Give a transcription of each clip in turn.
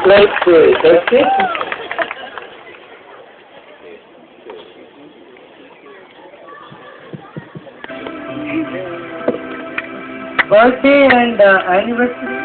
Let's do it, okay? Birthday and anniversary.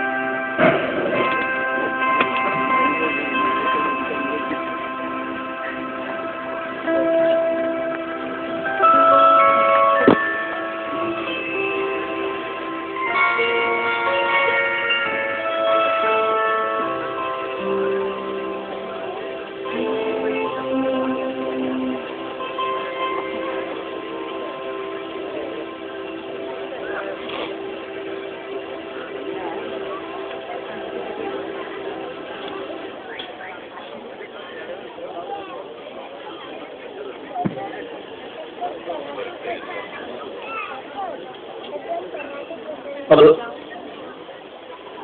Hello,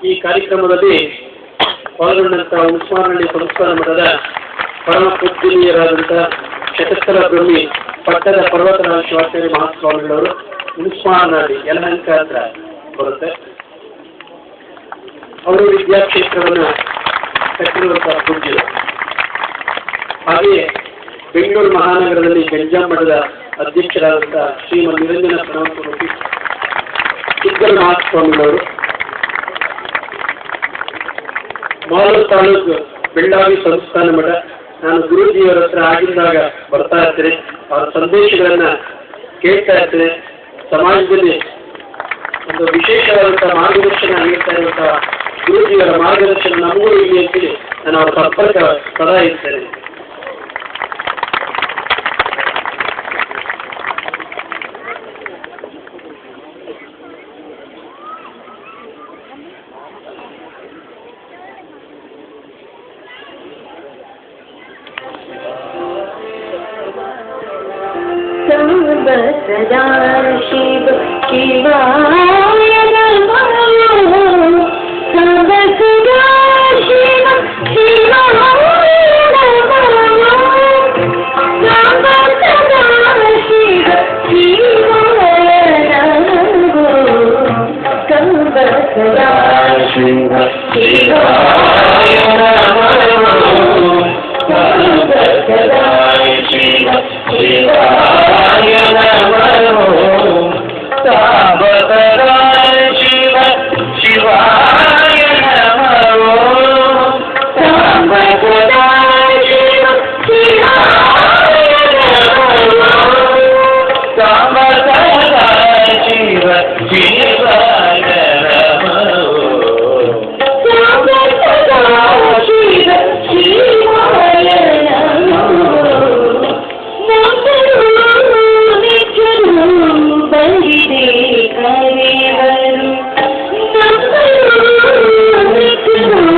ಈ ಕಾರ್ಯಕ್ರಮದಲ್ಲಿ ಪಾಲ್ಗೊಂಡಂತಹ ಉಸ್ಮಾನಹಳ್ಳಿ ಸಂಸ್ಥಾನ ಮಠದ ಪರಮ ಪೂಜ್ಯನೀಯರಾದಂತಹ ಶತಸ್ಥಲ ಬ್ರಹ್ಮಿ ಪಟ್ಟದ ಪರ್ವತರಾಜ ಶಿವಾಚಾರ್ಯ ಮಹಾಸ್ವಾಮಿಗಳವರು ಉಸ್ಮಾನಹಳ್ಳಿ ಯಲಹಂಕ ಹತ್ರ ಬರುತ್ತೆ. ಅವರು ವಿದ್ಯಾಕ್ಷೇತ್ರವನ್ನು ಕಟ್ಟಿರುವಂತಹ ಪೂಜ್ಯರು. ಹಾಗೆಯೇ ಬೆಂಗಳೂರು ಮಹಾನಗರದಲ್ಲಿ ಗಂಜಾಂ ಮಠದ ಅಧ್ಯಕ್ಷರಾದಂತಹ ಶ್ರೀಮದ್ ನಿರಂಜನ ಪ್ರಣವಮೂರ್ತಿ ಸಿದ್ದರ ಮಹಾಸ್ವಾಮಿಗಳವರು, ಮಾಲೂರು ತಾಲೂಕು ಬೆಳ್ಳಾವಿ ಸಂಸ್ಥಾನ ಮಠ. ನಾನು ಗುರೂಜಿಯವರ ಹತ್ರ ಆಗಿದ್ದಾಗ ಬರ್ತಾ ಇರ್ತೇನೆ, ಅವರ ಸಂದೇಶಗಳನ್ನ ಕೇಳ್ತಾ ಇರ್ತೇನೆ. ಸಮಾಜದಲ್ಲಿ ಒಂದು ವಿಶೇಷವಾದಂತಹ ಮಾರ್ಗದರ್ಶನ ನೀಡ್ತಾ ಇರುವಂತಹ ಗುರೂಜಿಯವರ ಮಾರ್ಗದರ್ಶನ ನಮಗೂ ಇಲ್ಲಿ ಅಂತೇಳಿ ನಾನು ಅವರ ಸಂಪರ್ಕ ಸದಾ ಇರ್ತೇನೆ. सदा शिव शिवाय नमः, सदा शिव शिवाय नमः, सदा शिव शिवाय नमः, सदा शिव शिवाय